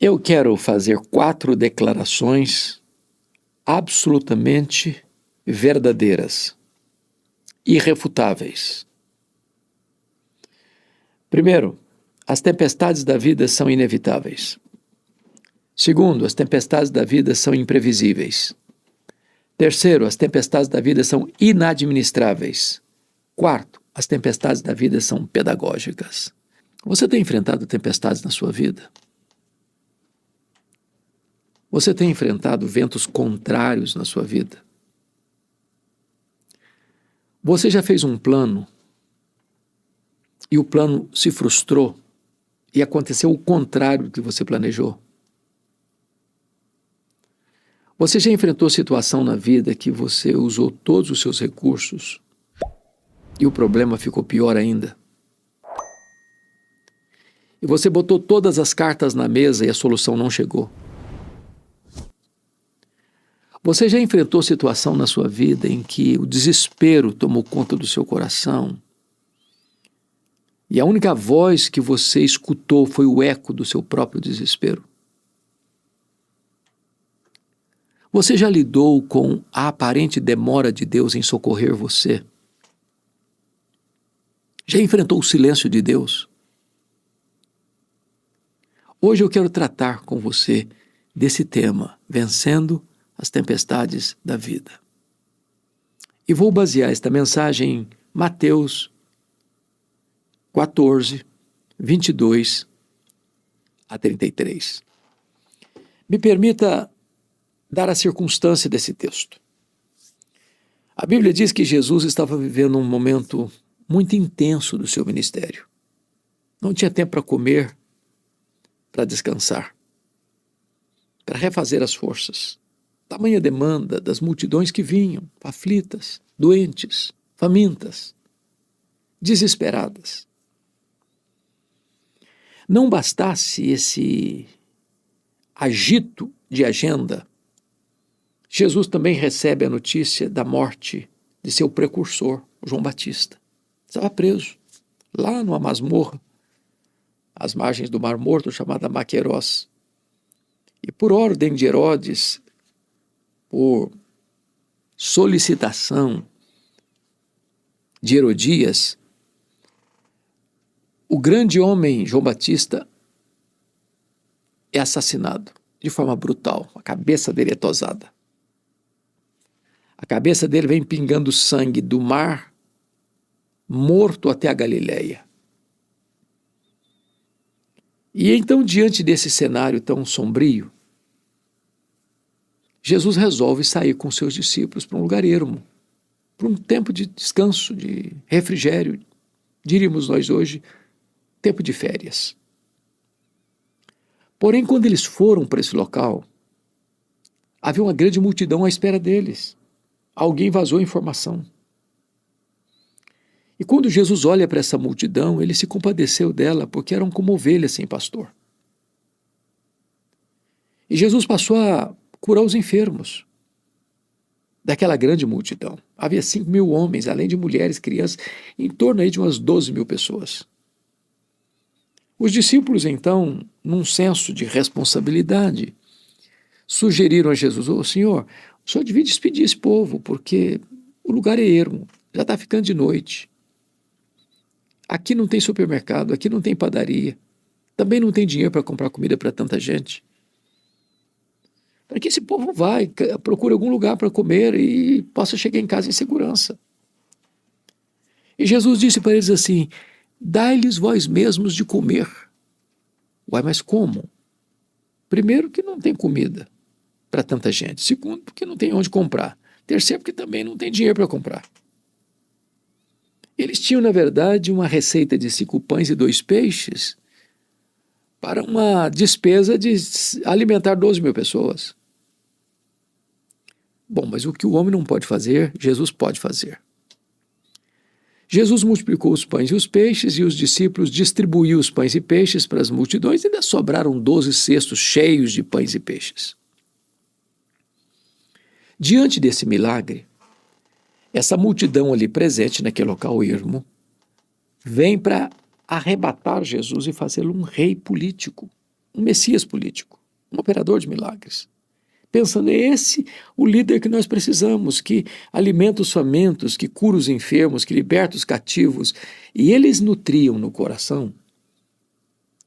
Eu quero fazer 4 declarações absolutamente verdadeiras, irrefutáveis. Primeiro, as tempestades da vida são inevitáveis. Segundo, as tempestades da vida são imprevisíveis. Terceiro, as tempestades da vida são inadministráveis. Quarto, as tempestades da vida são pedagógicas. Você tem enfrentado tempestades na sua vida? Você tem enfrentado ventos contrários na sua vida? Você já fez um plano e o plano se frustrou e aconteceu o contrário do que você planejou? Você já enfrentou situação na vida que você usou todos os seus recursos e o problema ficou pior ainda? E você botou todas as cartas na mesa e a solução não chegou? Você já enfrentou situação na sua vida em que o desespero tomou conta do seu coração e a única voz que você escutou foi o eco do seu próprio desespero? Você já lidou com a aparente demora de Deus em socorrer você? Já enfrentou o silêncio de Deus? Hoje eu quero tratar com você desse tema, vencendo as tempestades da vida. E vou basear esta mensagem em Mateus 14, 22 a 33. Me permita dar a circunstância desse texto. A Bíblia diz que Jesus estava vivendo um momento muito intenso do seu ministério. Não tinha tempo para comer, para descansar, para refazer as forças. Tamanha demanda das multidões que vinham, aflitas, doentes, famintas, desesperadas. Não bastasse esse agito de agenda, Jesus também recebe a notícia da morte de seu precursor, João Batista. Estava preso, lá numa masmorra, às margens do Mar Morto, chamada Maquerós. E por ordem de Herodes, por solicitação de Herodias, o grande homem João Batista é assassinado de forma brutal. A cabeça dele é tosada. A cabeça dele vem pingando sangue do Mar Morto até a Galileia. E então, diante desse cenário tão sombrio, Jesus resolve sair com seus discípulos para um lugar ermo, para um tempo de descanso, de refrigério, diríamos nós hoje, tempo de férias. Porém, quando eles foram para esse local, havia uma grande multidão à espera deles. Alguém vazou a informação. E quando Jesus olha para essa multidão, ele se compadeceu dela, porque eram como ovelhas sem pastor. E Jesus passou a curar os enfermos daquela grande multidão. Havia 5.000 homens, além de mulheres, crianças, em torno aí de umas 12.000 pessoas. Os discípulos, então, num senso de responsabilidade, sugeriram a Jesus: "Ô Senhor, o Senhor devia despedir esse povo, porque o lugar é ermo, já está ficando de noite. Aqui não tem supermercado, aqui não tem padaria, também não tem dinheiro para comprar comida para tanta gente. Para que esse povo vai, procure algum lugar para comer e possa chegar em casa em segurança." E Jesus disse para eles assim: "Dai-lhes vós mesmos de comer." Uai, mas como? Primeiro, que não tem comida para tanta gente. Segundo, porque não tem onde comprar. Terceiro, porque também não tem dinheiro para comprar. Eles tinham, na verdade, uma receita de 5 pães e 2 peixes para uma despesa de alimentar 12.000 pessoas. Bom, mas o que o homem não pode fazer, Jesus pode fazer. Jesus multiplicou os pães e os peixes, e os discípulos distribuíram os pães e peixes para as multidões, e ainda sobraram 12 cestos cheios de pães e peixes. Diante desse milagre, essa multidão ali presente naquele local ermo vem para arrebatar Jesus e fazê-lo um rei político, um Messias político, um operador de milagres. Pensando, é esse o líder que nós precisamos, que alimenta os famintos, que cura os enfermos, que liberta os cativos. E eles nutriam no coração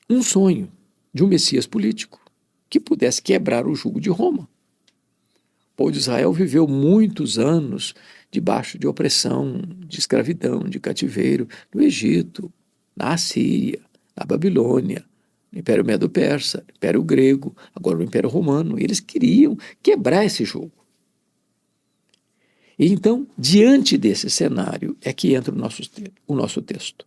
um sonho de um Messias político que pudesse quebrar o jugo de Roma. O povo de Israel viveu muitos anos debaixo de opressão, de escravidão, de cativeiro, no Egito, na Assíria, na Babilônia, no Império Medo-Persa, no Império Grego, agora no Império Romano. E eles queriam quebrar esse jogo. E então, diante desse cenário, é que entra o nosso texto.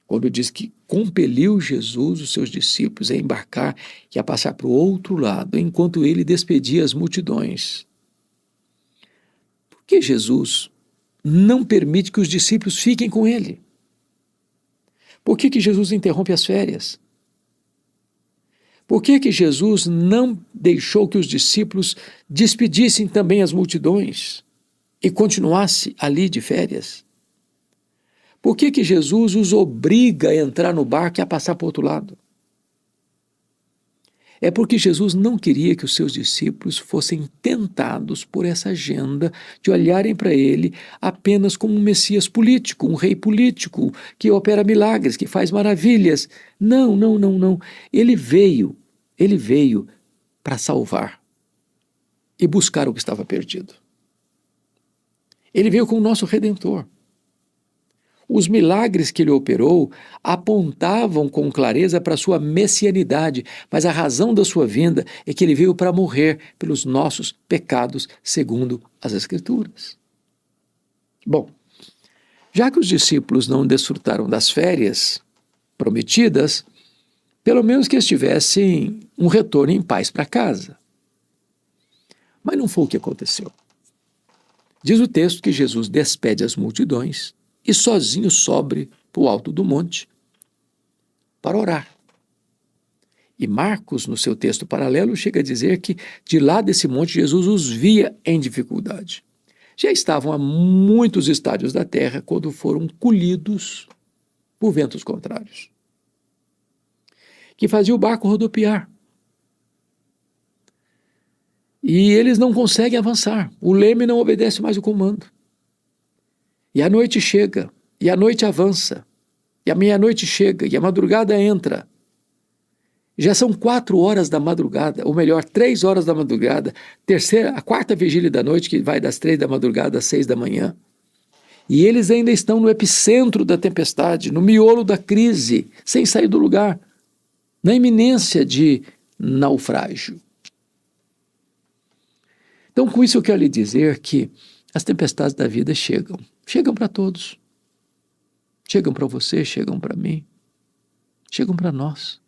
Quando diz que compeliu Jesus, os seus discípulos, a embarcar e a passar para o outro lado, enquanto ele despedia as multidões. Por que Jesus não permite que os discípulos fiquem com ele? Por que Jesus interrompe as férias? Por que Jesus não deixou que os discípulos despedissem também as multidões e continuasse ali de férias? Por que Jesus os obriga a entrar no barco e a passar para o outro lado? É porque Jesus não queria que os seus discípulos fossem tentados por essa agenda de olharem para ele apenas como um Messias político, um rei político que opera milagres, que faz maravilhas. Não, não, não, não. Ele veio para salvar e buscar o que estava perdido. Ele veio como nosso Redentor. Os milagres que ele operou apontavam com clareza para a sua messianidade, mas a razão da sua vinda é que ele veio para morrer pelos nossos pecados, segundo as Escrituras. Bom, já que os discípulos não desfrutaram das férias prometidas, pelo menos que eles tivessem um retorno em paz para casa. Mas não foi o que aconteceu. Diz o texto que Jesus despede as multidões e sozinho sobe para o alto do monte para orar. E Marcos, no seu texto paralelo, chega a dizer que de lá desse monte Jesus os via em dificuldade. Já estavam a muitos estádios da terra quando foram colhidos por ventos contrários, que fazia o barco rodopiar. E eles não conseguem avançar. O leme não obedece mais o comando. E a noite chega, e a noite avança, e a meia-noite chega, e a madrugada entra. Já são 4 horas da madrugada, ou melhor, 3 horas da madrugada, a quarta vigília da noite, que vai das 3 da madrugada às 6 da manhã. E eles ainda estão no epicentro da tempestade, no miolo da crise, sem sair do lugar, na iminência de naufrágio. Então, com isso eu quero lhe dizer que as tempestades da vida chegam para todos. Chegam para você, chegam para mim, chegam para nós.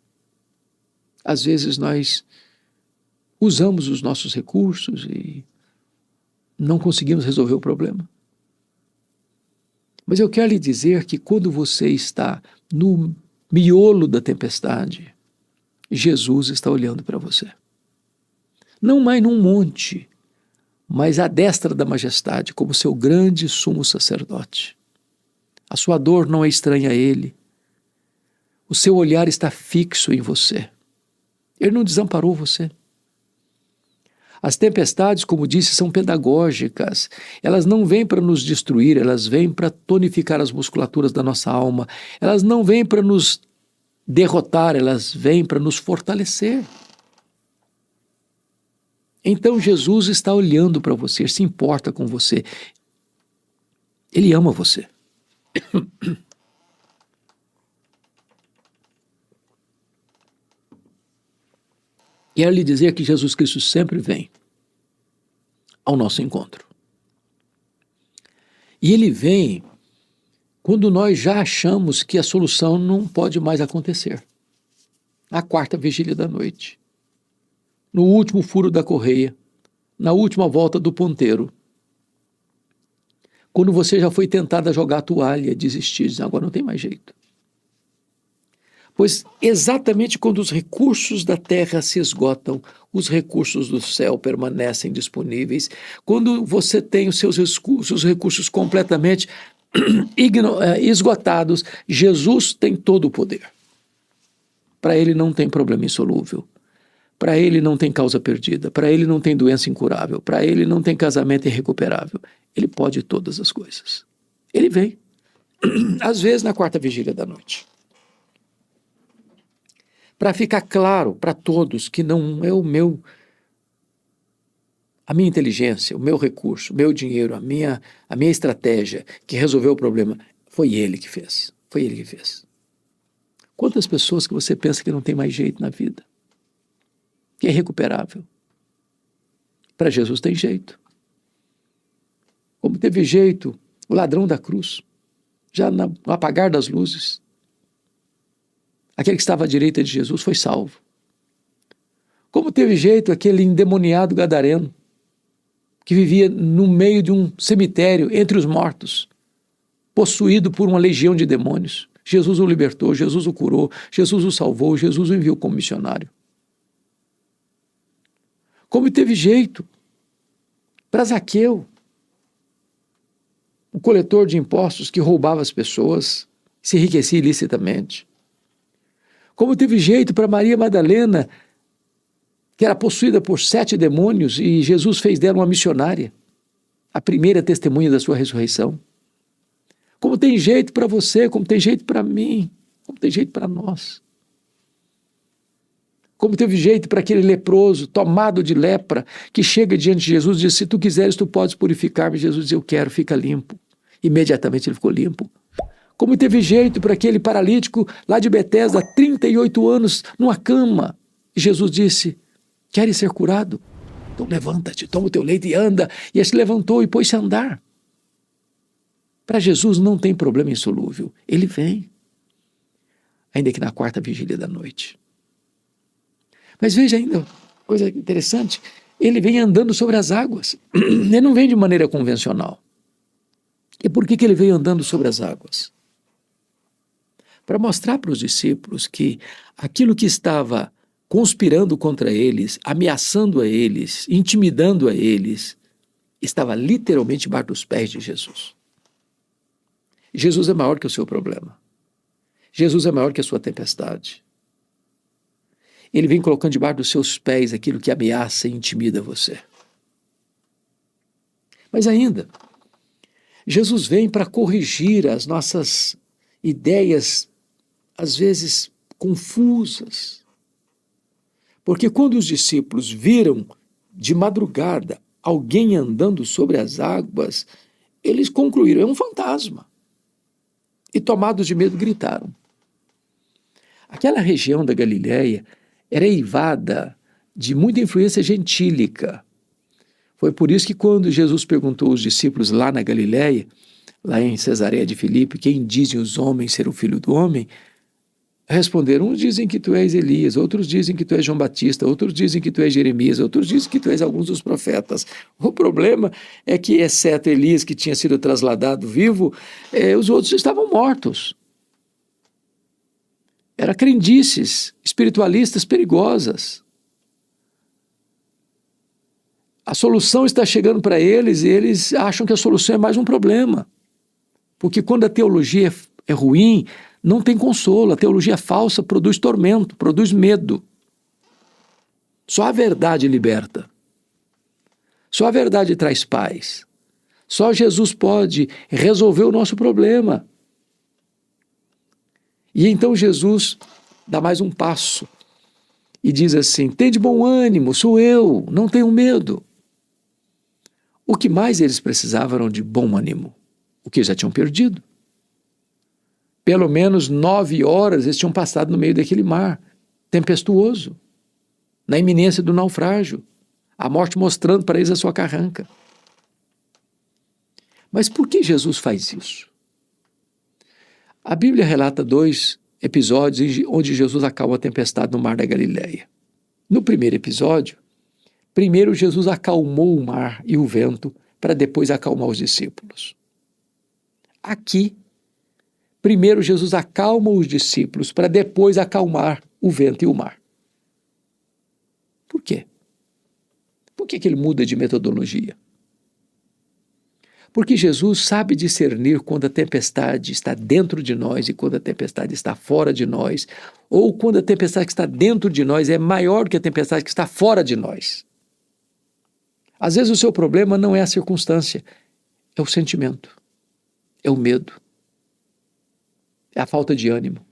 Às vezes nós usamos os nossos recursos e não conseguimos resolver o problema. Mas eu quero lhe dizer que quando você está no miolo da tempestade, Jesus está olhando para você. Não mais num monte, mas à destra da majestade, como seu grande sumo sacerdote. A sua dor não é estranha a ele. O seu olhar está fixo em você. Ele não desamparou você. As tempestades, como disse, são pedagógicas. Elas não vêm para nos destruir, elas vêm para tonificar as musculaturas da nossa alma. Elas não vêm para nos derrotar, elas vêm para nos fortalecer. Então Jesus está olhando para você, se importa com você. Ele ama você. Quero lhe dizer que Jesus Cristo sempre vem ao nosso encontro. E ele vem quando nós já achamos que a solução não pode mais acontecer. Na quarta vigília da noite, no último furo da correia, na última volta do ponteiro, quando você já foi tentado a jogar a toalha, desistir, dizendo, agora não tem mais jeito. Pois exatamente quando os recursos da terra se esgotam, os recursos do céu permanecem disponíveis. Quando você tem os seus recursos completamente esgotados, Jesus tem todo o poder. Para ele não tem problema insolúvel. Para ele não tem causa perdida. Para ele não tem doença incurável. Para ele não tem casamento irrecuperável. Ele pode todas as coisas. Ele vem, às vezes na quarta vigília da noite, para ficar claro para todos que não é a minha inteligência, o meu recurso, o meu dinheiro, a minha estratégia que resolveu o problema. Foi ele que fez. Foi ele que fez. Quantas pessoas que você pensa que não tem mais jeito na vida? Que é irrecuperável. Para Jesus tem jeito. Como teve jeito o ladrão da cruz, já no apagar das luzes. Aquele que estava à direita de Jesus foi salvo. Como teve jeito aquele endemoniado gadareno, que vivia no meio de um cemitério entre os mortos, possuído por uma legião de demônios. Jesus o libertou, Jesus o curou, Jesus o salvou, Jesus o enviou como missionário. Como teve jeito para Zaqueu, o coletor de impostos que roubava as pessoas, se enriquecia ilicitamente. Como teve jeito para Maria Madalena, que era possuída por 7 demônios, e Jesus fez dela uma missionária, a primeira testemunha da sua ressurreição. Como tem jeito para você, como tem jeito para mim, como tem jeito para nós. Como teve jeito para aquele leproso, tomado de lepra, que chega diante de Jesus e diz: se tu quiseres, tu podes purificar-me. Jesus diz: eu quero, fica limpo. Imediatamente ele ficou limpo. Como teve jeito para aquele paralítico lá de Betesda, há 38 anos, numa cama. E Jesus disse: queres ser curado? Então levanta-te, toma o teu leito e anda. E ele se levantou e pôs-se a andar. Para Jesus não tem problema insolúvel. Ele vem. Ainda que na quarta vigília da noite. Mas veja ainda, coisa interessante, ele vem andando sobre as águas. Ele não vem de maneira convencional. E por que ele veio andando sobre as águas? Para mostrar para os discípulos que aquilo que estava conspirando contra eles, ameaçando a eles, intimidando a eles, estava literalmente debaixo dos pés de Jesus. Jesus é maior que o seu problema. Jesus é maior que a sua tempestade. Ele vem colocando debaixo dos seus pés aquilo que ameaça e intimida você. Mas ainda, Jesus vem para corrigir as nossas ideias, às vezes confusas. Porque quando os discípulos viram de madrugada alguém andando sobre as águas, eles concluíram: é um fantasma. E tomados de medo gritaram. Aquela região da Galileia era eivada de muita influência gentílica. Foi por isso que quando Jesus perguntou aos discípulos lá na Galileia, lá em Cesareia de Filipe, quem dizem os homens ser o Filho do Homem, responderam: uns dizem que tu és Elias, outros dizem que tu és João Batista, outros dizem que tu és Jeremias, outros dizem que tu és alguns dos profetas. O problema é que, exceto Elias, que tinha sido trasladado vivo, os outros estavam mortos. Eram crendices espiritualistas perigosas. A solução está chegando para eles e eles acham que a solução é mais um problema. Porque quando a teologia é ruim, não tem consolo. A teologia falsa produz tormento, produz medo. Só a verdade liberta. Só a verdade traz paz. Só Jesus pode resolver o nosso problema. E então Jesus dá mais um passo e diz assim: tende bom ânimo, sou eu, não tenham medo. O que mais eles precisavam era de bom ânimo, o que já tinham perdido. Pelo menos 9 horas eles tinham passado no meio daquele mar tempestuoso, na iminência do naufrágio, a morte mostrando para eles a sua carranca. Mas por que Jesus faz isso? A Bíblia relata 2 episódios onde Jesus acalma a tempestade no mar da Galileia. No primeiro episódio, primeiro Jesus acalmou o mar e o vento para depois acalmar os discípulos. Aqui, primeiro Jesus acalma os discípulos para depois acalmar o vento e o mar. Por quê? Por que ele muda de metodologia? Porque Jesus sabe discernir quando a tempestade está dentro de nós e quando a tempestade está fora de nós, ou quando a tempestade que está dentro de nós é maior do que a tempestade que está fora de nós. Às vezes o seu problema não é a circunstância, é o sentimento, é o medo, é a falta de ânimo.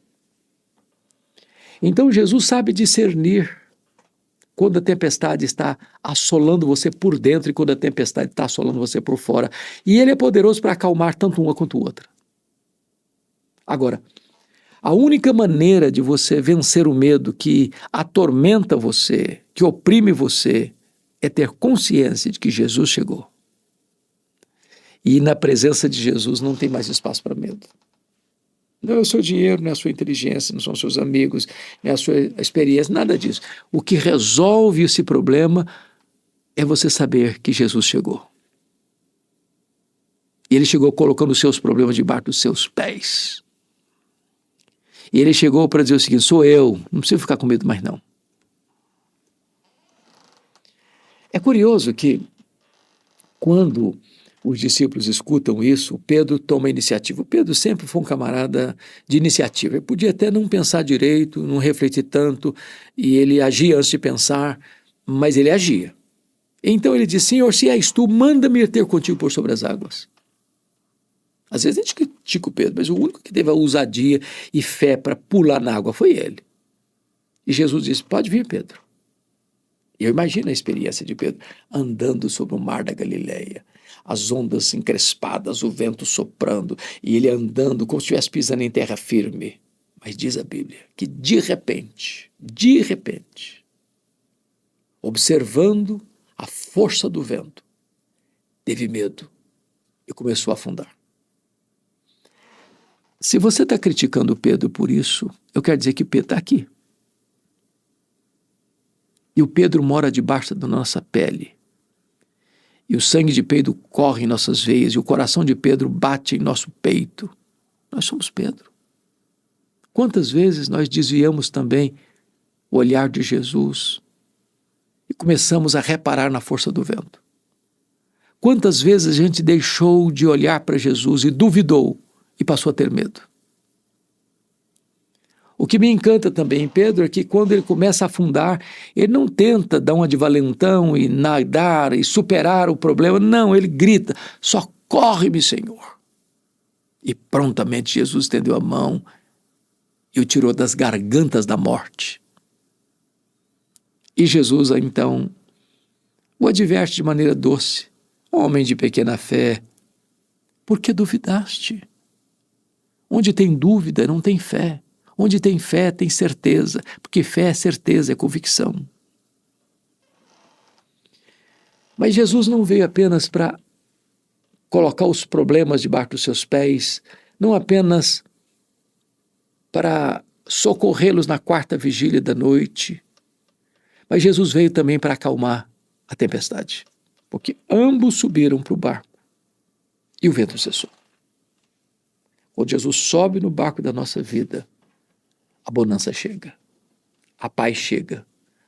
Então Jesus sabe discernir quando a tempestade está assolando você por dentro e quando a tempestade está assolando você por fora. E Ele é poderoso para acalmar tanto uma quanto outra. Agora, a única maneira de você vencer o medo que atormenta você, que oprime você, é ter consciência de que Jesus chegou. E na presença de Jesus não tem mais espaço para medo. Não é o seu dinheiro, não é a sua inteligência, não são os seus amigos, não é a sua experiência, nada disso. O que resolve esse problema é você saber que Jesus chegou. E Ele chegou colocando os seus problemas debaixo dos seus pés. E Ele chegou para dizer o seguinte: sou eu, não preciso ficar com medo mais não. É curioso que quando os discípulos escutam isso, Pedro toma a iniciativa. Pedro sempre foi um camarada de iniciativa. Ele podia até não pensar direito, não refletir tanto, e ele agia antes de pensar, mas ele agia. Então ele diz: Senhor, se és tu, manda-me ir ter contigo por sobre as águas. Às vezes a gente critica o Pedro, mas o único que teve a ousadia e fé para pular na água foi ele. E Jesus disse: pode vir, Pedro. E eu imagino a experiência de Pedro andando sobre o mar da Galileia, as ondas encrespadas, o vento soprando, e ele andando como se estivesse pisando em terra firme. Mas diz a Bíblia que de repente, observando a força do vento, teve medo e começou a afundar. Se você está criticando Pedro por isso, eu quero dizer que Pedro está aqui. E o Pedro mora debaixo da nossa pele. E o sangue de Pedro corre em nossas veias, e o coração de Pedro bate em nosso peito. Nós somos Pedro. Quantas vezes nós desviamos também o olhar de Jesus e começamos a reparar na força do vento? Quantas vezes a gente deixou de olhar para Jesus e duvidou e passou a ter medo? O que me encanta também em Pedro é que quando ele começa a afundar, ele não tenta dar uma de valentão e nadar e superar o problema. Não, ele grita: socorre-me, Senhor. E prontamente Jesus estendeu a mão e o tirou das gargantas da morte. E Jesus, então, o adverte de maneira doce: homem de pequena fé, por que duvidaste? Onde tem dúvida, não tem fé. Onde tem fé, tem certeza, porque fé é certeza, é convicção. Mas Jesus não veio apenas para colocar os problemas debaixo dos seus pés, não apenas para socorrê-los na quarta vigília da noite, mas Jesus veio também para acalmar a tempestade, porque ambos subiram para o barco e o vento cessou. Quando Jesus sobe no barco da nossa vida, a bonança chega, a paz chega,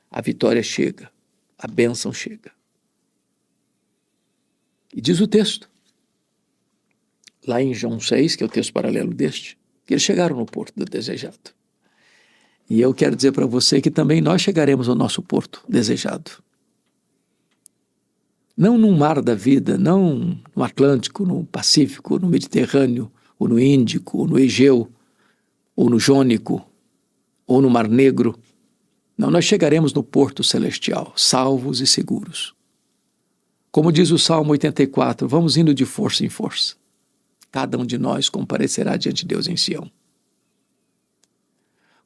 a vitória chega, a bênção chega. E diz o texto, lá em João 6, que é o texto paralelo deste, que eles chegaram no porto do desejado. E eu quero dizer para você que também nós chegaremos ao nosso porto desejado. Não no mar da vida, não no Atlântico, no Pacífico, no Mediterrâneo, ou no Índico, ou no Egeu, ou no Jônico, ou no Mar Negro. Não, nós chegaremos no porto celestial, salvos e seguros. Como diz o Salmo 84, vamos indo de força em força. Cada um de nós comparecerá diante de Deus em Sião.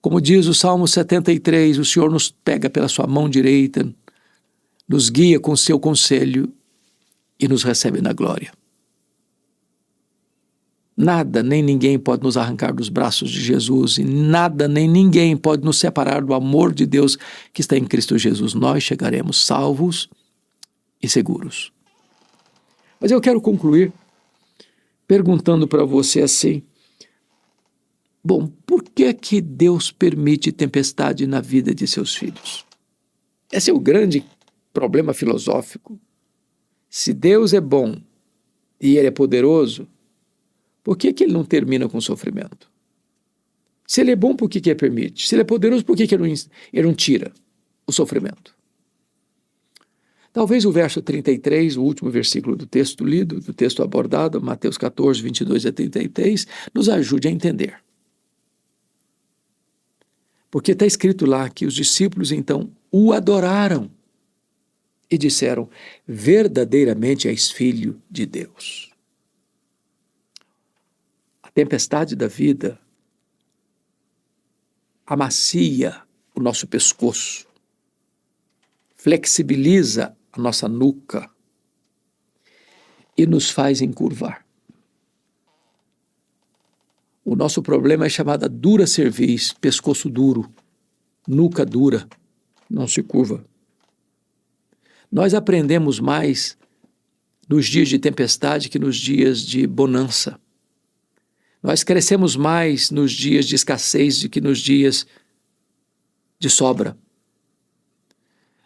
Como diz o Salmo 73, o Senhor nos pega pela sua mão direita, nos guia com seu conselho e nos recebe na glória. Nada nem ninguém pode nos arrancar dos braços de Jesus, e nada nem ninguém pode nos separar do amor de Deus que está em Cristo Jesus. Nós chegaremos salvos e seguros. Mas eu quero concluir perguntando para você assim: bom, por que Deus permite tempestade na vida de seus filhos? Esse é o grande problema filosófico. Se Deus é bom e ele é poderoso, por que ele não termina com sofrimento? Se ele é bom, por que ele permite? Se ele é poderoso, por que ele não tira o sofrimento? Talvez o verso 33, o último versículo do texto lido, do texto abordado, Mateus 14, 22 a 33, nos ajude a entender. Porque está escrito lá que os discípulos então o adoraram e disseram: verdadeiramente és filho de Deus. A tempestade da vida amacia o nosso pescoço, flexibiliza a nossa nuca e nos faz encurvar. O nosso problema é chamada dura cerviz, pescoço duro, nuca dura, não se curva. Nós aprendemos mais nos dias de tempestade que nos dias de bonança. Nós crescemos mais nos dias de escassez do que nos dias de sobra.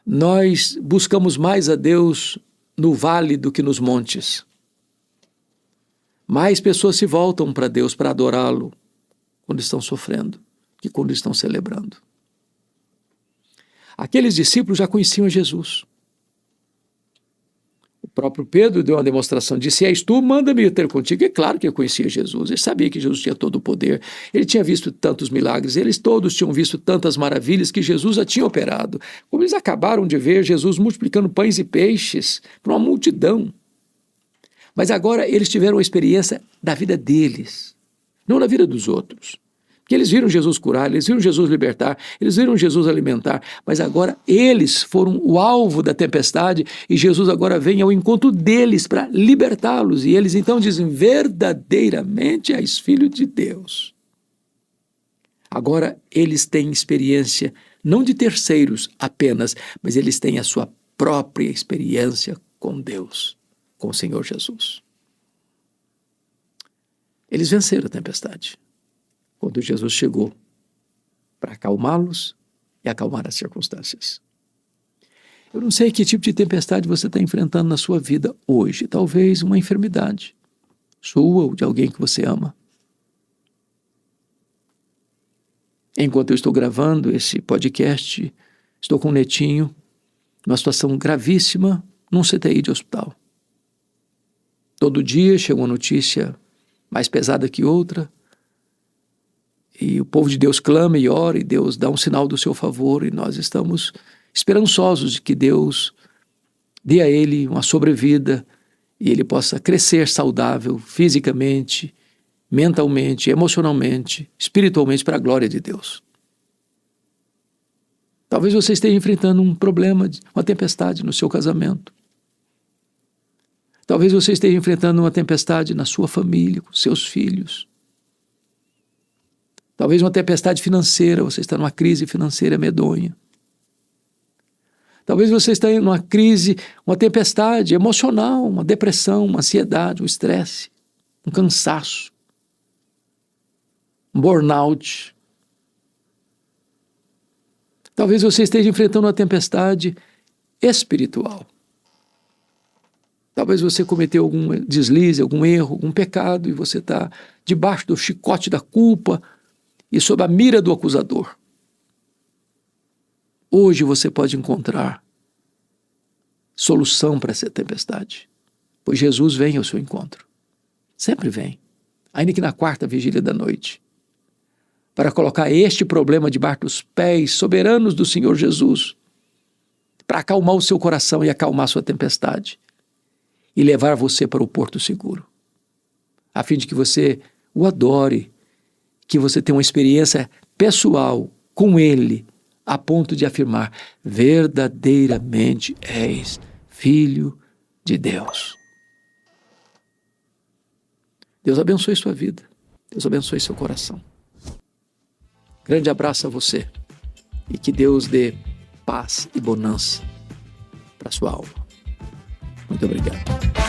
Nós buscamos mais a Deus no vale do que nos montes. Mais pessoas se voltam para Deus para adorá-lo quando estão sofrendo que quando estão celebrando. Aqueles discípulos já conheciam Jesus. O próprio Pedro deu uma demonstração, disse: se és tu, manda-me ter contigo. É claro que eu conhecia Jesus, ele sabia que Jesus tinha todo o poder, ele tinha visto tantos milagres, eles todos tinham visto tantas maravilhas que Jesus já tinha operado. Como eles acabaram de ver Jesus multiplicando pães e peixes para uma multidão. Mas agora eles tiveram a experiência da vida deles, não da vida dos outros. Porque eles viram Jesus curar, eles viram Jesus libertar, eles viram Jesus alimentar, mas agora eles foram o alvo da tempestade e Jesus agora vem ao encontro deles para libertá-los. E eles então dizem: verdadeiramente és filho de Deus. Agora eles têm experiência não de terceiros apenas, mas eles têm a sua própria experiência com Deus, com o Senhor Jesus. Eles venceram a tempestade quando Jesus chegou para acalmá-los e acalmar as circunstâncias. Eu não sei que tipo de tempestade você está enfrentando na sua vida hoje. Talvez uma enfermidade sua ou de alguém que você ama. Enquanto eu estou gravando esse podcast, estou com o netinho numa situação gravíssima num CTI de hospital. Todo dia chega uma notícia mais pesada que outra, e o povo de Deus clama e ora, e Deus dá um sinal do seu favor, e nós estamos esperançosos de que Deus dê a ele uma sobrevida, e ele possa crescer saudável fisicamente, mentalmente, emocionalmente, espiritualmente, para a glória de Deus. Talvez você esteja enfrentando um problema, uma tempestade no seu casamento. Talvez você esteja enfrentando uma tempestade na sua família, com seus filhos. Talvez uma tempestade financeira, você está numa crise financeira medonha. Talvez você esteja numa crise, uma tempestade emocional, uma depressão, uma ansiedade, um estresse, um cansaço, um burnout. Talvez você esteja enfrentando uma tempestade espiritual. Talvez você cometeu algum deslize, algum erro, algum pecado, e você está debaixo do chicote da culpa e sob a mira do acusador. Hoje você pode encontrar solução para essa tempestade, pois Jesus vem ao seu encontro. Sempre vem, ainda que na quarta vigília da noite, para colocar este problema debaixo dos pés soberanos do Senhor Jesus, para acalmar o seu coração e acalmar a sua tempestade, e levar você para o porto seguro, a fim de que você o adore, que você tenha uma experiência pessoal com Ele, a ponto de afirmar: verdadeiramente és filho de Deus. Deus abençoe sua vida, Deus abençoe seu coração. Grande abraço a você e que Deus dê paz e bonança para sua alma. Muito obrigado.